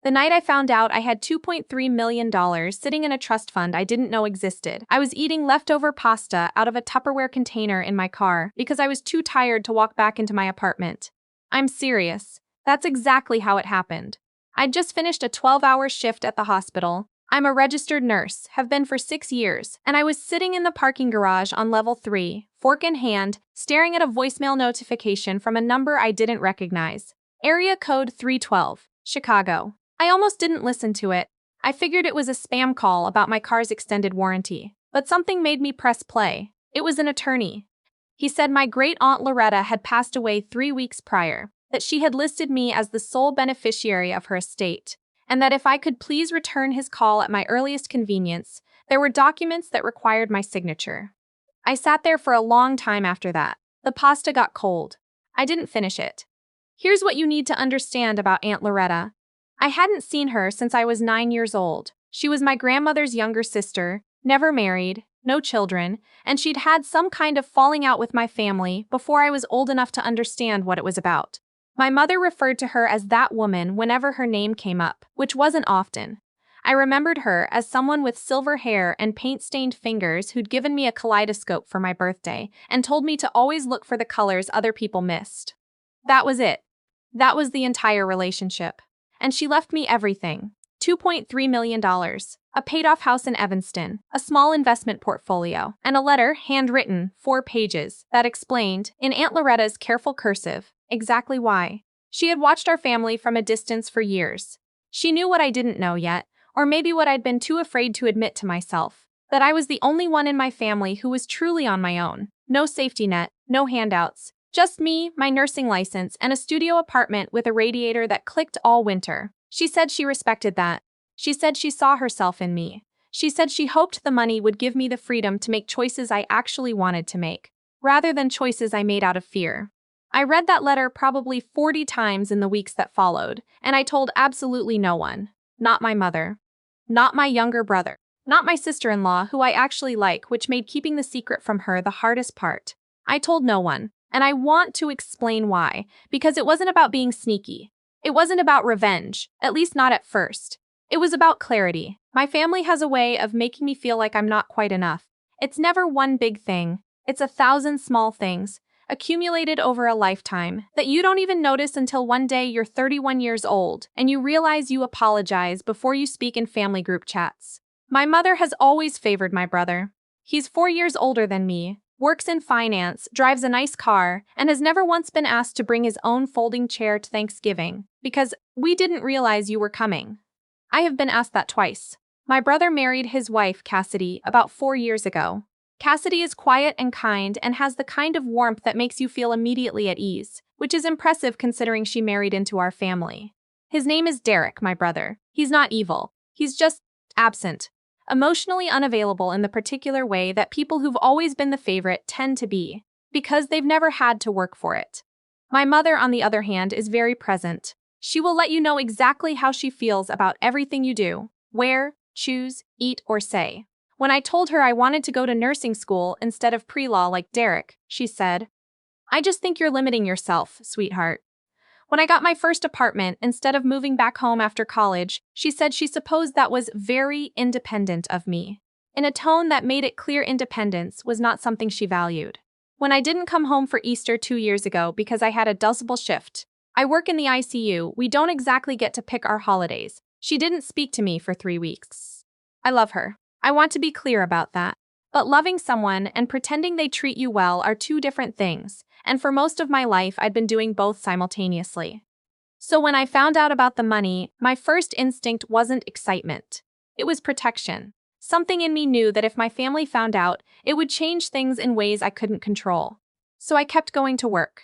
The night I found out I had $2.3 million sitting in a trust fund I didn't know existed, I was eating leftover pasta out of a Tupperware container in my car because I was too tired to walk back into my apartment. I'm serious. That's exactly how it happened. I'd just finished a 12-hour shift at the hospital. I'm a registered nurse, have been for 6 years, and I was sitting in the parking garage on level 3, fork in hand, staring at a voicemail notification from a number I didn't recognize. Area code 312, Chicago. I almost didn't listen to it. I figured it was a spam call about my car's extended warranty, but something made me press play. It was an attorney. He said my great-aunt Loretta had passed away 3 weeks prior, that she had listed me as the sole beneficiary of her estate, and that if I could please return his call at my earliest convenience, there were documents that required my signature. I sat there for a long time after that. The pasta got cold. I didn't finish it. Here's what you need to understand about Aunt Loretta. I hadn't seen her since I was 9 years old. She was my grandmother's younger sister, never married, no children, and she'd had some kind of falling out with my family before I was old enough to understand what it was about. My mother referred to her as that woman whenever her name came up, which wasn't often. I remembered her as someone with silver hair and paint-stained fingers who'd given me a kaleidoscope for my birthday and told me to always look for the colors other people missed. That was it. That was the entire relationship. And she left me everything. $2.3 million, a paid-off house in Evanston, a small investment portfolio, and a letter, handwritten, 4 pages, that explained, in Aunt Loretta's careful cursive, exactly why. She had watched our family from a distance for years. She knew what I didn't know yet, or maybe what I'd been too afraid to admit to myself, that I was the only one in my family who was truly on my own. No safety net, no handouts. Just me, my nursing license, and a studio apartment with a radiator that clicked all winter. She said she respected that. She said she saw herself in me. She said she hoped the money would give me the freedom to make choices I actually wanted to make, rather than choices I made out of fear. I read that letter probably 40 times in the weeks that followed, and I told absolutely no one. Not my mother. Not my younger brother. Not my sister-in-law, who I actually like, which made keeping the secret from her the hardest part. I told no one. And I want to explain why, because it wasn't about being sneaky. It wasn't about revenge, at least not at first. It was about clarity. My family has a way of making me feel like I'm not quite enough. It's never one big thing. It's 1,000 small things, accumulated over a lifetime, that you don't even notice until one day you're 31 years old and you realize you apologize before you speak in family group chats. My mother has always favored my brother. He's 4 years older than me, works in finance, drives a nice car, and has never once been asked to bring his own folding chair to Thanksgiving, because we didn't realize you were coming. I have been asked that twice. My brother married his wife, Cassidy, about 4 years ago. Cassidy is quiet and kind and has the kind of warmth that makes you feel immediately at ease, which is impressive considering she married into our family. His name is Derek, my brother. He's not evil. He's just absent. Emotionally unavailable in the particular way that people who've always been the favorite tend to be, because they've never had to work for it. My mother, on the other hand, is very present. She will let you know exactly how she feels about everything you do, wear, choose, eat, or say. When I told her I wanted to go to nursing school instead of pre-law like Derek, she said, "I just think you're limiting yourself, sweetheart." When I got my first apartment, instead of moving back home after college, she said she supposed that was very independent of me, in a tone that made it clear independence was not something she valued. When I didn't come home for Easter 2 years ago because I had a double shift, I work in the ICU, we don't exactly get to pick our holidays. She didn't speak to me for 3 weeks. I love her. I want to be clear about that. But loving someone and pretending they treat you well are 2 different things, and for most of my life I'd been doing both simultaneously. So when I found out about the money, my first instinct wasn't excitement. It was protection. Something in me knew that if my family found out, it would change things in ways I couldn't control. So I kept going to work.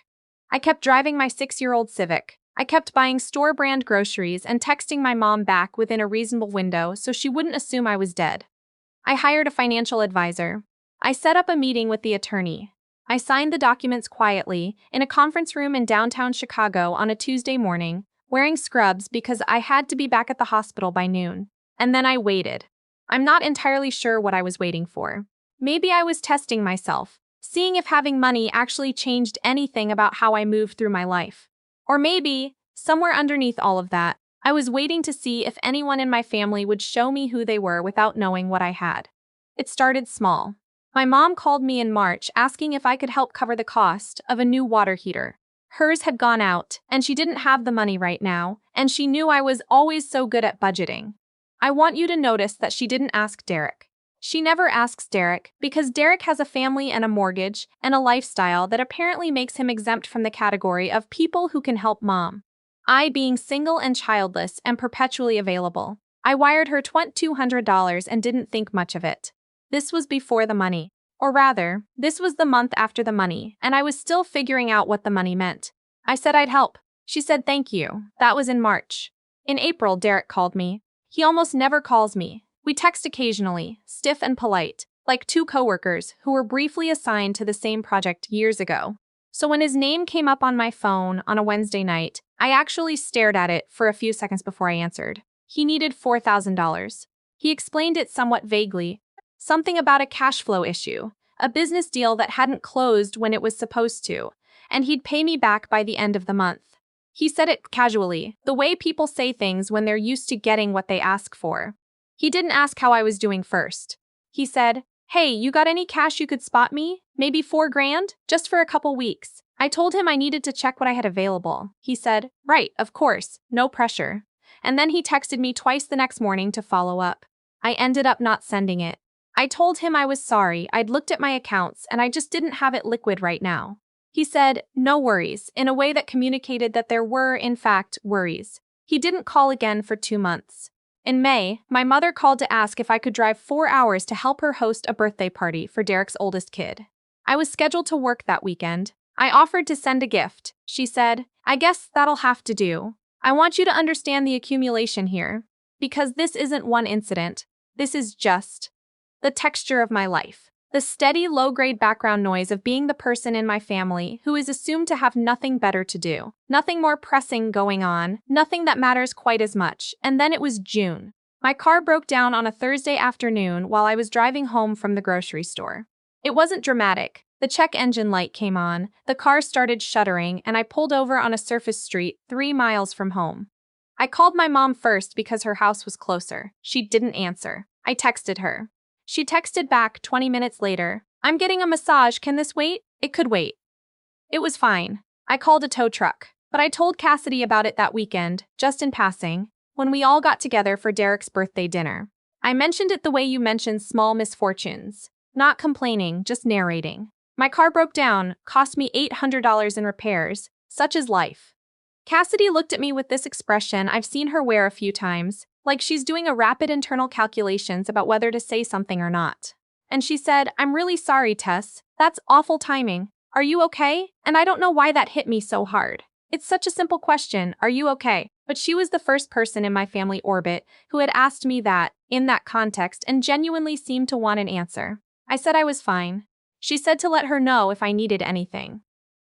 I kept driving my 6-year-old Civic. I kept buying store-brand groceries and texting my mom back within a reasonable window so she wouldn't assume I was dead. I hired a financial advisor. I set up a meeting with the attorney. I signed the documents quietly in a conference room in downtown Chicago on a Tuesday morning, wearing scrubs because I had to be back at the hospital by noon. And then I waited. I'm not entirely sure what I was waiting for. Maybe I was testing myself, seeing if having money actually changed anything about how I moved through my life. Or maybe, somewhere underneath all of that, I was waiting to see if anyone in my family would show me who they were without knowing what I had. It started small. My mom called me in March asking if I could help cover the cost of a new water heater. Hers had gone out, and she didn't have the money right now, and she knew I was always so good at budgeting. I want you to notice that she didn't ask Derek. She never asks Derek because Derek has a family and a mortgage and a lifestyle that apparently makes him exempt from the category of people who can help mom. I, being single and childless and perpetually available, I wired her $2,200 and didn't think much of it. This was before the money. Or rather, this was the month after the money, and I was still figuring out what the money meant. I said I'd help. She said thank you. That was in March. In April, Derek called me. He almost never calls me. We text occasionally, stiff and polite, like two coworkers who were briefly assigned to the same project years ago. So when his name came up on my phone on a Wednesday night, I actually stared at it for a few seconds before I answered. He needed $4,000. He explained it somewhat vaguely, something about a cash flow issue, a business deal that hadn't closed when it was supposed to, and he'd pay me back by the end of the month. He said it casually, the way people say things when they're used to getting what they ask for. He didn't ask how I was doing first. He said, "Hey, you got any cash you could spot me? Maybe $4,000? Just for a couple weeks." I told him I needed to check what I had available. He said, "Right, of course, no pressure." And then he texted me twice the next morning to follow up. I ended up not sending it. I told him I was sorry, I'd looked at my accounts and I just didn't have it liquid right now. He said, "No worries," in a way that communicated that there were, in fact, worries. He didn't call again for 2 months. In May, my mother called to ask if I could drive 4 hours to help her host a birthday party for Derek's oldest kid. I was scheduled to work that weekend. I offered to send a gift. She said, "I guess that'll have to do. I want you to understand the accumulation here. Because this isn't one incident. This is just the texture of my life. The steady, low-grade background noise of being the person in my family who is assumed to have nothing better to do, nothing more pressing going on, nothing that matters quite as much." And then it was June. My car broke down on a Thursday afternoon while I was driving home from the grocery store. It wasn't dramatic. The check engine light came on, the car started shuddering, and I pulled over on a surface street 3 miles from home. I called my mom first because her house was closer. She didn't answer. I texted her. She texted back 20 minutes later, "I'm getting a massage, can this wait?" It could wait. It was fine. I called a tow truck, but I told Cassidy about it that weekend, just in passing, when we all got together for Derek's birthday dinner. I mentioned it the way you mention small misfortunes. Not complaining, just narrating. My car broke down, cost me $800 in repairs. Such is life. Cassidy looked at me with this expression I've seen her wear a few times, like she's doing a rapid internal calculations about whether to say something or not. And she said, "I'm really sorry, Tess. That's awful timing. Are you okay?" And I don't know why that hit me so hard. It's such a simple question, "Are you okay?" But she was the first person in my family orbit who had asked me that, in that context, and genuinely seemed to want an answer. I said I was fine. She said to let her know if I needed anything.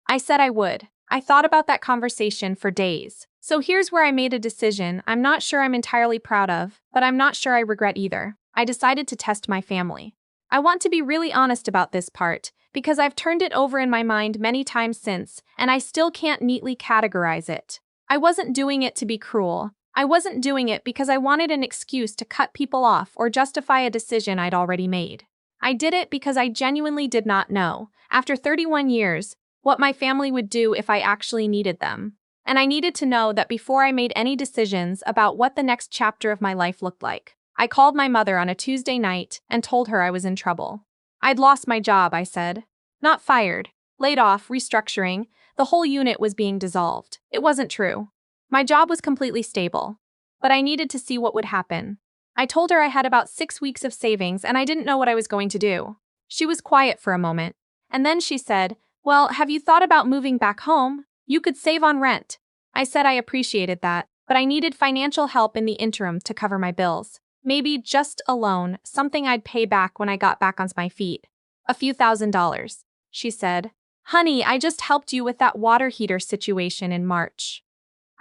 I said I would. I thought about that conversation for days. So here's where I made a decision I'm not sure I'm entirely proud of, but I'm not sure I regret either. I decided to test my family. I want to be really honest about this part, because I've turned it over in my mind many times since, and I still can't neatly categorize it. I wasn't doing it to be cruel. I wasn't doing it because I wanted an excuse to cut people off or justify a decision I'd already made. I did it because I genuinely did not know, after 31 years, what my family would do if I actually needed them. And I needed to know that before I made any decisions about what the next chapter of my life looked like. I called my mother on a Tuesday night and told her I was in trouble. I'd lost my job, I said. Not fired. Laid off, restructuring. The whole unit was being dissolved. It wasn't true. My job was completely stable. But I needed to see what would happen. I told her I had about 6 weeks of savings and I didn't know what I was going to do. She was quiet for a moment. And then she said, "Well, have you thought about moving back home? You could save on rent." I said I appreciated that, but I needed financial help in the interim to cover my bills. Maybe just a loan, something I'd pay back when I got back on my feet. A few $1,000s. She said, "Honey, I just helped you with that water heater situation in March."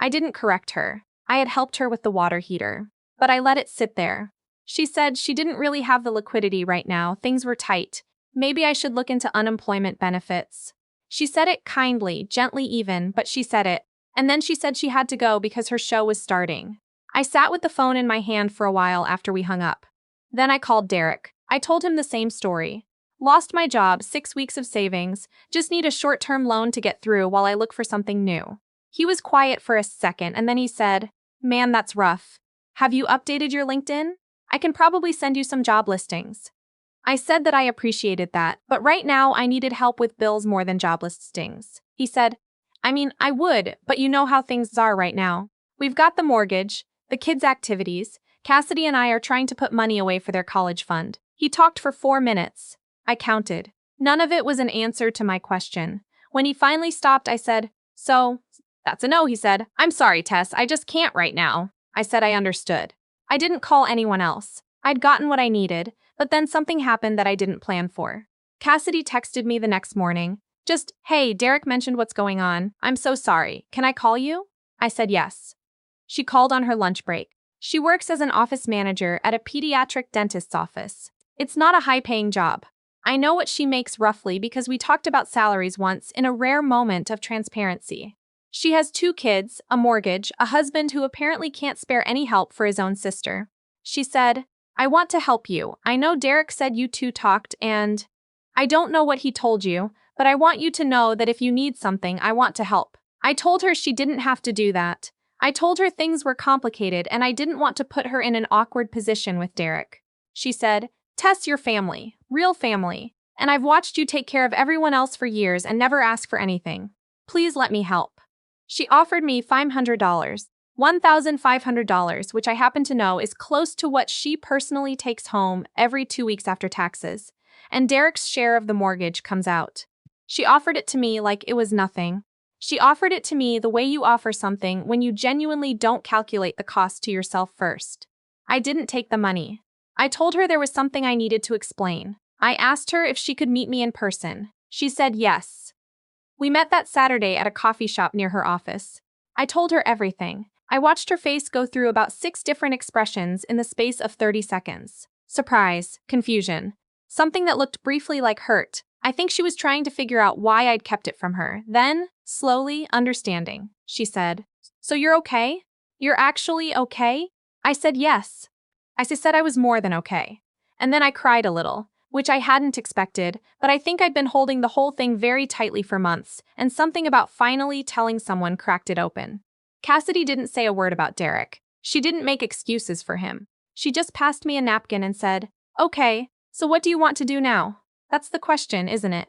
I didn't correct her. I had helped her with the water heater. But I let it sit there. She said she didn't really have the liquidity right now, things were tight. Maybe I should look into unemployment benefits. She said it kindly, gently even, but she said it. And then she said she had to go because her show was starting. I sat with the phone in my hand for a while after we hung up. Then I called Derek. I told him the same story. Lost my job, 6 weeks of savings, just need a short-term loan to get through while I look for something new. He was quiet for a second and then he said, "Man, that's rough. Have you updated your LinkedIn? I can probably send you some job listings." I said that I appreciated that, but right now I needed help with bills more than job listings. He said, I would, but you know how things are right now. We've got the mortgage, the kids' activities. Cassidy and I are trying to put money away for their college fund. He talked for 4 minutes. I counted. None of it was an answer to my question. When he finally stopped, I said, "So, that's a no," he said. "I'm sorry, Tess, I just can't right now." I said I understood. I didn't call anyone else. I'd gotten what I needed, but then something happened that I didn't plan for. Cassidy texted me the next morning. Just, "Hey, Derek mentioned what's going on. I'm so sorry. Can I call you?" I said yes. She called on her lunch break. She works as an office manager at a pediatric dentist's office. It's not a high-paying job. I know what she makes roughly because we talked about salaries once in a rare moment of transparency. She has 2 kids, a mortgage, a husband who apparently can't spare any help for his own sister. She said, "I want to help you. I know Derek said you two talked and I don't know what he told you, but I want you to know that if you need something, I want to help." I told her she didn't have to do that. I told her things were complicated and I didn't want to put her in an awkward position with Derek. She said, "Tess, your family, real family, and I've watched you take care of everyone else for years and never ask for anything. Please let me help." She offered me $500, $1,500, which I happen to know is close to what she personally takes home every 2 weeks after taxes, and Derek's share of the mortgage comes out. She offered it to me like it was nothing. She offered it to me the way you offer something when you genuinely don't calculate the cost to yourself first. I didn't take the money. I told her there was something I needed to explain. I asked her if she could meet me in person. She said yes. We met that Saturday at a coffee shop near her office. I told her everything. I watched her face go through about 6 different expressions in the space of 30 seconds. Surprise, confusion, something that looked briefly like hurt. I think she was trying to figure out why I'd kept it from her. Then, slowly, understanding. She said, "So you're okay? You're actually okay?" I said yes. I said I was more than okay. And then I cried a little, which I hadn't expected, but I think I'd been holding the whole thing very tightly for months, and something about finally telling someone cracked it open. Cassidy didn't say a word about Derek. She didn't make excuses for him. She just passed me a napkin and said, "Okay, so what do you want to do now?" That's the question, isn't it?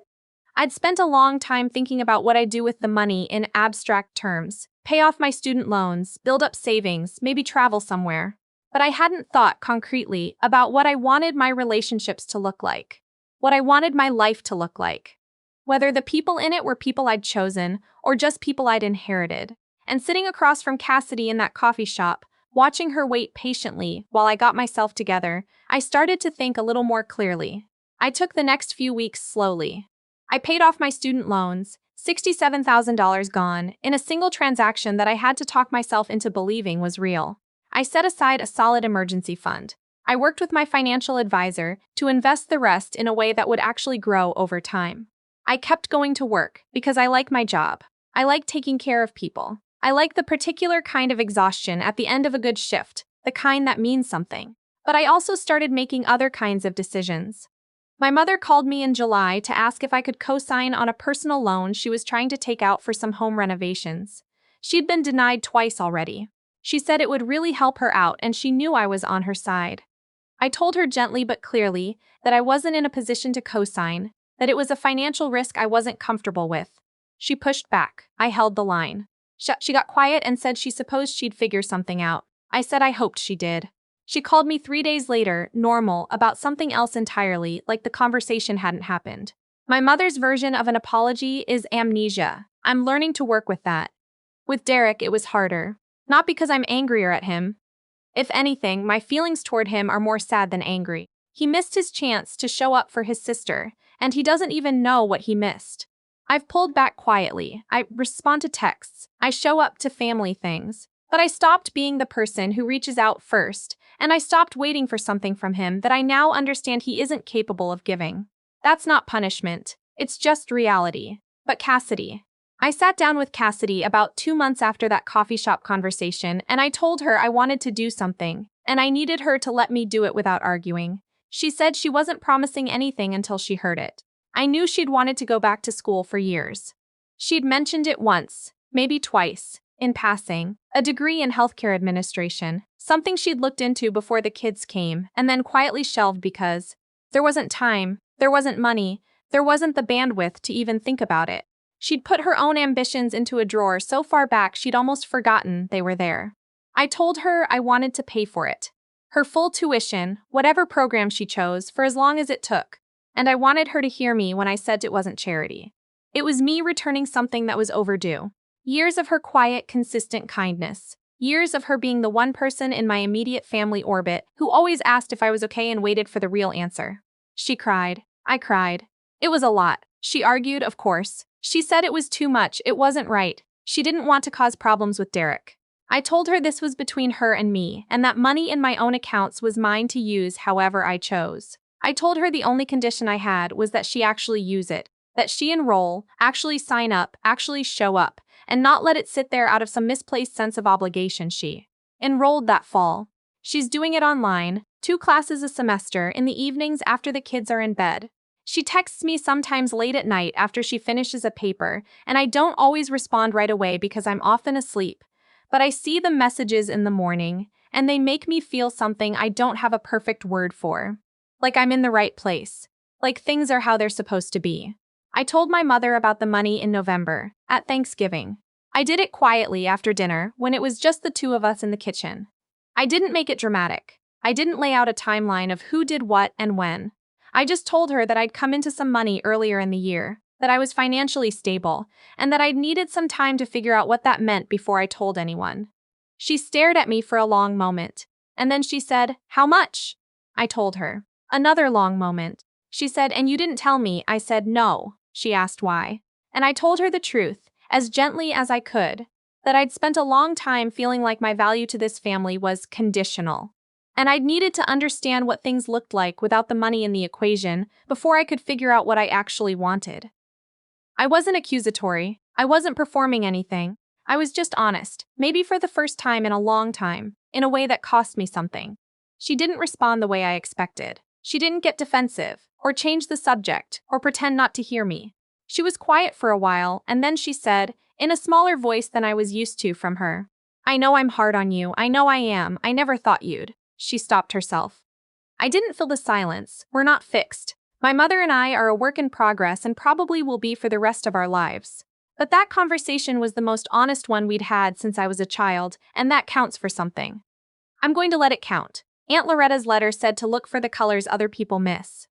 I'd spent a long time thinking about what I'd do with the money in abstract terms. Pay off my student loans, build up savings, maybe travel somewhere. But I hadn't thought concretely about what I wanted my relationships to look like, what I wanted my life to look like, whether the people in it were people I'd chosen or just people I'd inherited. And sitting across from Cassidy in that coffee shop, watching her wait patiently while I got myself together, I started to think a little more clearly. I took the next few weeks slowly. I paid off my student loans, $67,000 gone, in a single transaction that I had to talk myself into believing was real. I set aside a solid emergency fund. I worked with my financial advisor to invest the rest in a way that would actually grow over time. I kept going to work because I like my job. I like taking care of people. I like the particular kind of exhaustion at the end of a good shift, the kind that means something. But I also started making other kinds of decisions. My mother called me in July to ask if I could co-sign on a personal loan she was trying to take out for some home renovations. She'd been denied twice already. She said it would really help her out and she knew I was on her side. I told her gently but clearly that I wasn't in a position to co-sign, that it was a financial risk I wasn't comfortable with. She pushed back. I held the line. She got quiet and said she supposed she'd figure something out. I said I hoped she did. She called me 3 days later, normal, about something else entirely, like the conversation hadn't happened. My mother's version of an apology is amnesia. I'm learning to work with that. With Derek, it was harder. Not because I'm angrier at him. If anything, my feelings toward him are more sad than angry. He missed his chance to show up for his sister, and he doesn't even know what he missed. I've pulled back quietly. I respond to texts. I show up to family things. But I stopped being the person who reaches out first, and I stopped waiting for something from him that I now understand he isn't capable of giving. That's not punishment. It's just reality. But Cassidy, I sat down with Cassidy about 2 months after that coffee shop conversation, and I told her I wanted to do something, and I needed her to let me do it without arguing. She said she wasn't promising anything until she heard it. I knew she'd wanted to go back to school for years. She'd mentioned it once, maybe twice, in passing, a degree in healthcare administration, something she'd looked into before the kids came, and then quietly shelved because there wasn't time, there wasn't money, there wasn't the bandwidth to even think about it. She'd put her own ambitions into a drawer so far back she'd almost forgotten they were there. I told her I wanted to pay for it. Her full tuition, whatever program she chose, for as long as it took. And I wanted her to hear me when I said it wasn't charity. It was me returning something that was overdue. Years of her quiet, consistent kindness. Years of her being the one person in my immediate family orbit who always asked if I was okay and waited for the real answer. She cried. I cried. It was a lot. She argued, of course. She said it was too much, it wasn't right. She didn't want to cause problems with Derek. I told her this was between her and me, and that money in my own accounts was mine to use however I chose. I told her the only condition I had was that she actually use it, that she enroll, actually sign up, actually show up, and not let it sit there out of some misplaced sense of obligation. She enrolled that fall. She's doing it online, 2 classes a semester in the evenings after the kids are in bed. She texts me sometimes late at night after she finishes a paper, and I don't always respond right away because I'm often asleep. But I see the messages in the morning, and they make me feel something I don't have a perfect word for. Like I'm in the right place. Like things are how they're supposed to be. I told my mother about the money in November, at Thanksgiving. I did it quietly after dinner when it was just the 2 of us in the kitchen. I didn't make it dramatic. I didn't lay out a timeline of who did what and when. I just told her that I'd come into some money earlier in the year, that I was financially stable, and that I'd needed some time to figure out what that meant before I told anyone. She stared at me for a long moment, and then she said, "How much?" I told her. Another long moment. She said, "And you didn't tell me." I said, "No." She asked why. And I told her the truth, as gently as I could, that I'd spent a long time feeling like my value to this family was conditional. And I'd needed to understand what things looked like without the money in the equation before I could figure out what I actually wanted. I wasn't accusatory. I wasn't performing anything. I was just honest, maybe for the first time in a long time, in a way that cost me something. She didn't respond the way I expected. She didn't get defensive, or change the subject, or pretend not to hear me. She was quiet for a while, and then she said, in a smaller voice than I was used to from her, "I know I'm hard on you. I know I am. I never thought you'd." She stopped herself. I didn't fill the silence. We're not fixed. My mother and I are a work in progress and probably will be for the rest of our lives. But that conversation was the most honest one we'd had since I was a child, and that counts for something. I'm going to let it count. Aunt Loretta's letter said to look for the colors other people miss.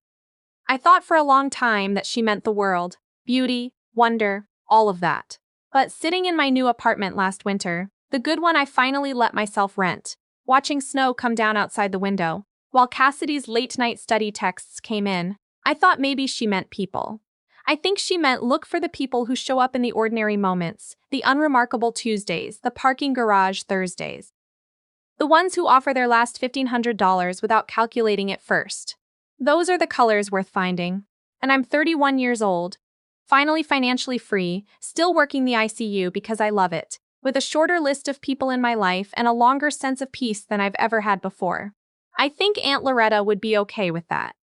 I thought for a long time that she meant the world, beauty, wonder, all of that. But sitting in my new apartment last winter, the good one I finally let myself rent, watching snow come down outside the window, while Cassidy's late-night study texts came in, I thought maybe she meant people. I think she meant look for the people who show up in the ordinary moments, the unremarkable Tuesdays, the parking garage Thursdays. The ones who offer their last $1,500 without calculating it first. Those are the colors worth finding. And I'm 31 years old, finally financially free, still working the ICU because I love it, with a shorter list of people in my life and a longer sense of peace than I've ever had before. I think Aunt Loretta would be okay with that.